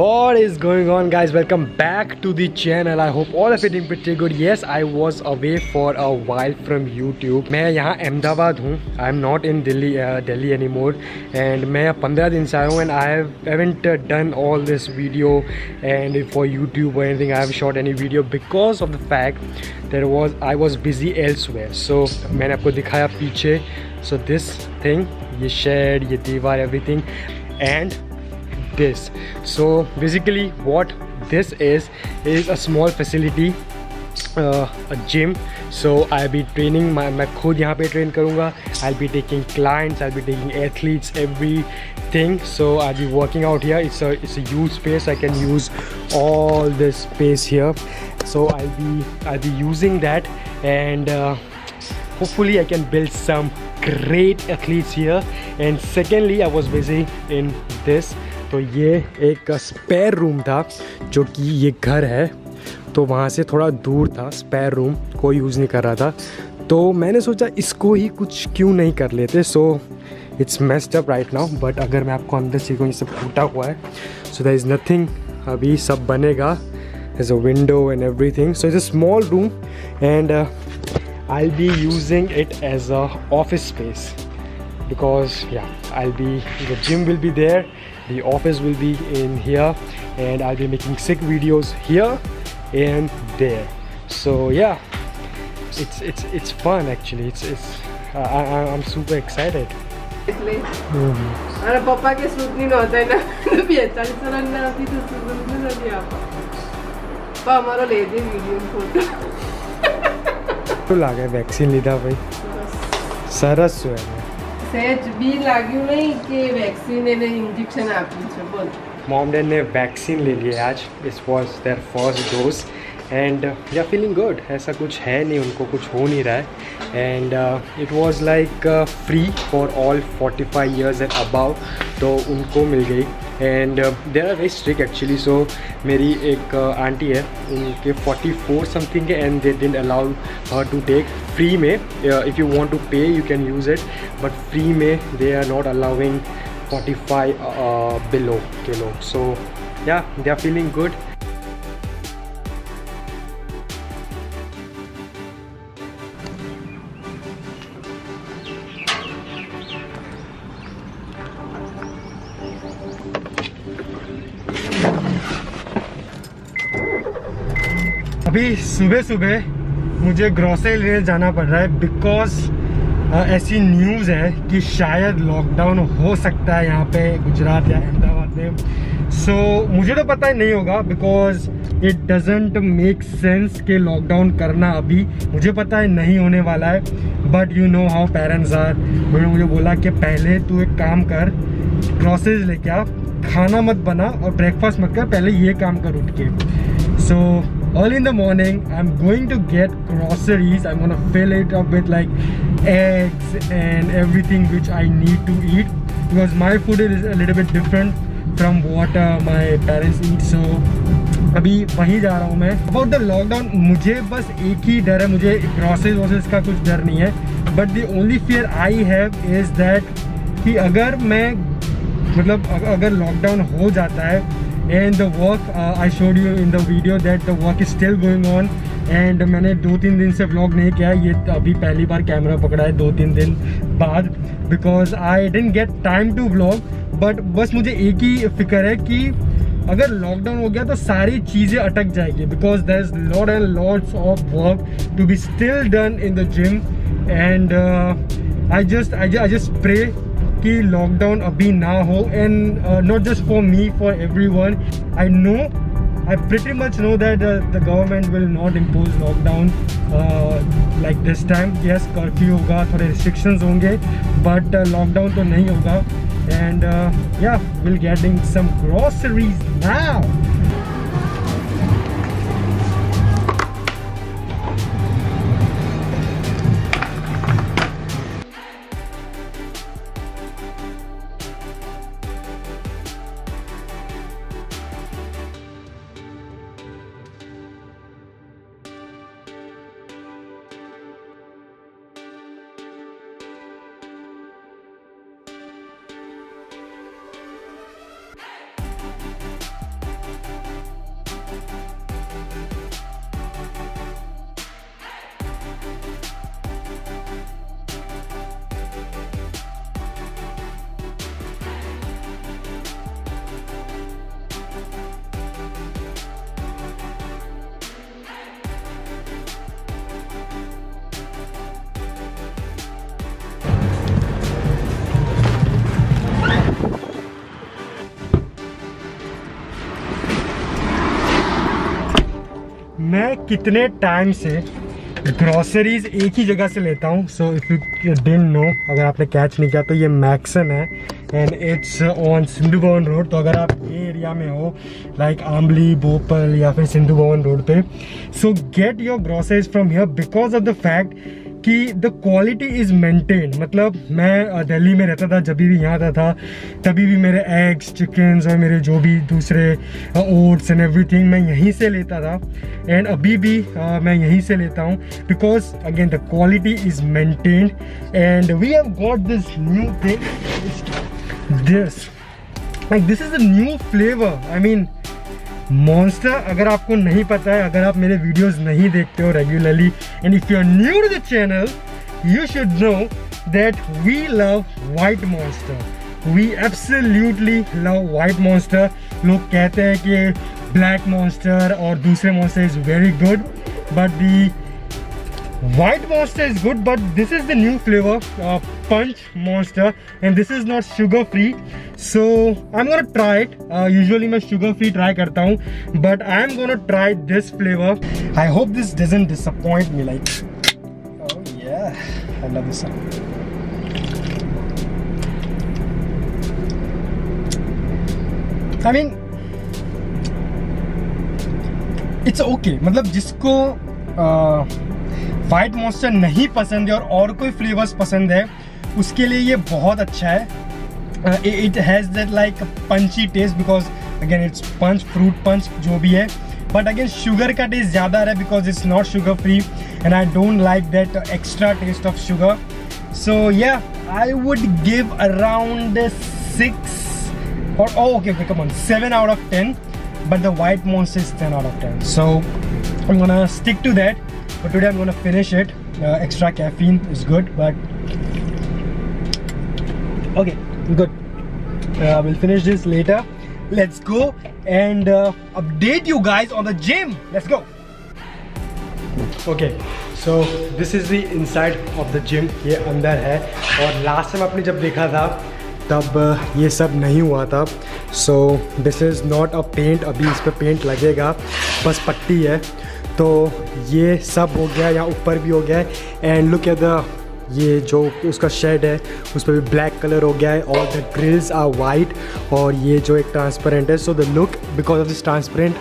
What is going on, guys? Welcome back to the channel. I hope all of it doing pretty good. Yes, I was away for a while from YouTube. मैं यहाँ अहमदाबाद हूँ. I'm not in Delhi anymore. And मैं 15 दिन से आया हूँ and I haven't done all this video and for YouTube or anything. I haven't shot any video because of the fact that I was busy elsewhere. So मैंने आपको दिखाया पीछे. So this thing, ये shed, ये दीवार, everything, and this. So basically what this is a small facility, a gym. So I'll be training मैं खुद यहाँ पे train करूँगा. I'll be taking clients, I'll be taking athletes, everything. So I'll be working out here. It's a huge space. I can use all this space here. So I'll be using that, and hopefully I can build some great athletes here. And secondly, I was busy in this. तो ये एक spare room था जो कि ये घर है, तो वहाँ से थोड़ा दूर था स्पेयर रूम, कोई यूज़ नहीं कर रहा था. तो मैंने सोचा इसको ही कुछ क्यों नहीं कर लेते. So it's messed up right now, but अगर मैं आपको अंदर से ये सब टूटा हुआ है. सो देयर इज़ नथिंग, अभी सब बनेगा. there's a window and everything. So it's a small room and I'll be using it as a office space because the gym will be there, the office will be in here, and I'll be making sick videos here and there. So yeah, it's fun actually. I'm super excited. अरे पापा के suit नहीं होता है ना भी अच्छा चलन ना अभी तो सूट नहीं दिया पापा हमारा ले दे वीडियो फोटो तो लागे वैक्सीन लीधा भाई सरस हुआ है सेज भी लागी नहीं कि वैक्सीन ने इंजेक्शन आपकी छ बोल मॉम डैड ने वैक्सीन ले लिया आज. This was their first dose and yeah feeling good. ऐसा कुछ है नहीं, उनको कुछ हो नहीं रहा है. And it was like free for all 45 years and above, तो उनको मिल गई. And there are very strict actually. So मेरी एक आंटी है, उनके 44 समथिंग है and they didn't allow her to take free में. If you want to pay you can use it, but free में they are not allowing 45 below के लोग. सो या दे आर फीलिंग गुड. अभी सुबह सुबह मुझे ग्रॉसरी लेने जाना पड़ रहा है बिकॉज ऐसी न्यूज़ है कि शायद लॉकडाउन हो सकता है यहाँ पे गुजरात या अहमदाबाद में. सो मुझे तो पता ही नहीं होगा because it doesn't make sense कि लॉकडाउन करना अभी. मुझे पता है नहीं होने वाला है, but you know how parents are. उन्होंने मुझे बोला कि पहले तू एक काम कर, ग्रॉसरीज लेके आ, खाना मत बना और ब्रेकफास्ट मत कर, पहले ये काम कर उठ के. सो early in the morning I'm going to get groceries. I'm gonna fill it up with like eggs and everything which I need to eat because my food is a little bit different from what my parents eat. So अभी वहीं जा रहा हूँ मैं. About the lockdown, मुझे बस एक ही डर है, मुझे groceries वॉसेस का कुछ डर नहीं है. But the only fear I have is that कि अगर मैं अगर लॉकडाउन हो जाता है and the work I showed you in the video that the work is still going on and मैंने 2-3 दिन से vlog नहीं किया. ये अभी पहली बार कैमरा पकड़ा है 2-3 दिन बाद because I didn't get time to vlog. but बस मुझे एक ही फिक्र है कि अगर लॉकडाउन हो गया तो सारी चीज़ें अटक जाएगी because there is lot and lots of work to be still done in the gym and I just pray कि लॉकडाउन अभी ना हो. And not just for me, for everyone. I pretty much know that the government will not impose lockdown like this time. Yes, curfew होगा, थोड़े restrictions होंगे, but lockdown तो नहीं होगा. And yeah, we'll getting some groceries now. मैं कितने time से groceries एक ही जगह से लेता हूँ। So if you didn't know, अगर आपने कैच नहीं किया तो ये मैक्सन है and it's on Sindhu Bhavan road. तो अगर आप ये एरिया में हो लाइक आंबली, बोपल या फिर सिंधु भवन रोड पे, सो get your groceries from here because of the fact कि द क्वालिटी इज़ मेंटेन। मतलब मैं दिल्ली में रहता था, जब भी यहाँ आता था तभी भी मेरे एग्स, चिकन्स और मेरे जो भी दूसरे ओट्स एंड एवरीथिंग मैं यहीं से लेता था एंड अभी भी मैं यहीं से लेता हूँ because again the quality is maintained and we have got this new thing, this is a new flavour. I mean monster, अगर आपको नहीं पता है, अगर आप मेरे वीडियोस नहीं देखते हो regularly and if you are new to the channel, you should know that we love white monster. We absolutely love white monster. लोग कहते हैं कि ब्लैक मॉन्स्टर और दूसरे monster is very good, but the white monster is good, but this is the new flavor, punch monster, and this is not sugar free, so I'm gonna try it. Usually मैं sugar free try करता हूँ, but I'm gonna try this flavor. I hope this doesn't disappoint me. Like, oh yeah, I love this one. I mean, it's okay. मतलब जिसको white monster नहीं पसंद है और कोई फ्लेवर्स पसंद है, उसके लिए ये बहुत अच्छा है। It has that like punchy taste because again it's punch, fruit punch जो भी है, बट अगेन शुगर का टेस्ट ज़्यादा आ रहा है because it's not sugar free and I don't like that extra taste of sugar. So yeah I would give around 6 or okay, come on, 7 out of 10, but the white monster is 10 out of 10. So I'm gonna stick to that. But today I'm gonna finish it. Extra caffeine is good, but okay, good. We'll finish this later. Let's go and update you guys on the gym. Let's go. Okay, so this is the inside of the gym. ये अंदर है और last time आपने जब देखा था तब ये सब नहीं हुआ था. So this is not a paint. अभी इस पर पेंट लगेगा, बस पट्टी है. तो ये सब हो गया, यहाँ ऊपर भी हो गया है. एंड लुक एट द, ये जो उसका शेड है उस पर भी ब्लैक कलर हो गया है और द ग्रिल्स आर वाइट और ये जो एक ट्रांसपेरेंट है. So the look because of this transparent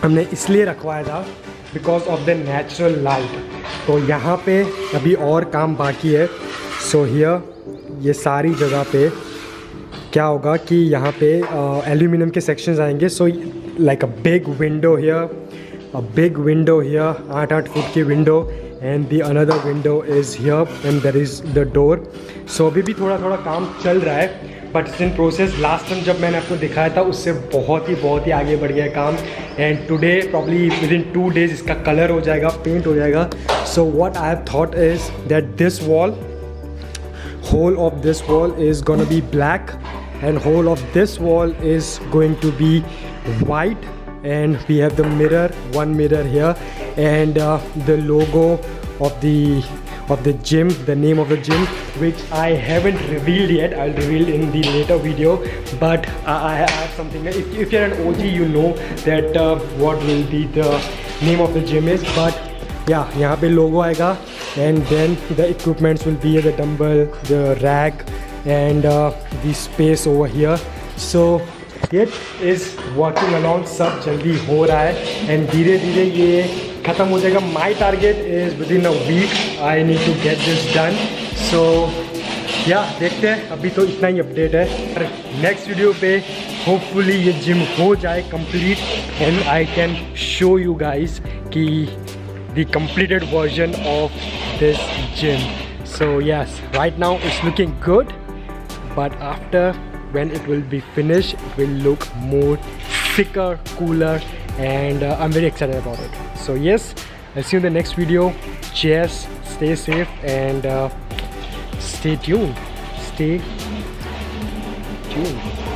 हमने इसलिए रखवाया था because of the natural light. तो यहाँ पे अभी और काम बाकी है. सो हियर ये सारी जगह पे क्या होगा कि यहाँ पे एल्यूमिनियम के सेक्शंस आएंगे. So like a big window here, a big window here, 8 foot की window, and the another window is here and there is the door. So अभी भी थोड़ा काम चल रहा है, but it's in process. Last time जब मैंने आपको दिखाया था उससे बहुत ही आगे बढ़ गया है काम. And today probably within 2 days इसका कलर हो जाएगा, पेंट हो जाएगा. So what I have thought is that this wall, whole of this wall is gonna be black and whole of this wall is going to be white. And we have the mirror, one mirror here, and the logo of the gym, the name of the gym, which I haven't revealed yet. I'll reveal in the later video, but I have something. If you're an OG, you know that what will be the name of the gym is. But yeah, यहाँ पे logo आएगा, and then the equipments will be the dumbbell, the rack, and the space over here. So it is working along, सब जल्दी हो रहा है and धीरे धीरे ये ख़त्म हो जाएगा. My target is within a week I need to get this done. So yeah देखते हैं, अभी तो इतना ही अपडेट है. नेक्स्ट वीडियो पे होपफुली ये जिम हो जाए complete and I can show you guys कि the completed version of this gym. So yes, right now it's looking good, but after when it will be finished, it will look more thicker, cooler, and I'm very excited about it. So yes, I'll see you in the next video. Cheers, stay safe, and stay tuned. Stay tuned.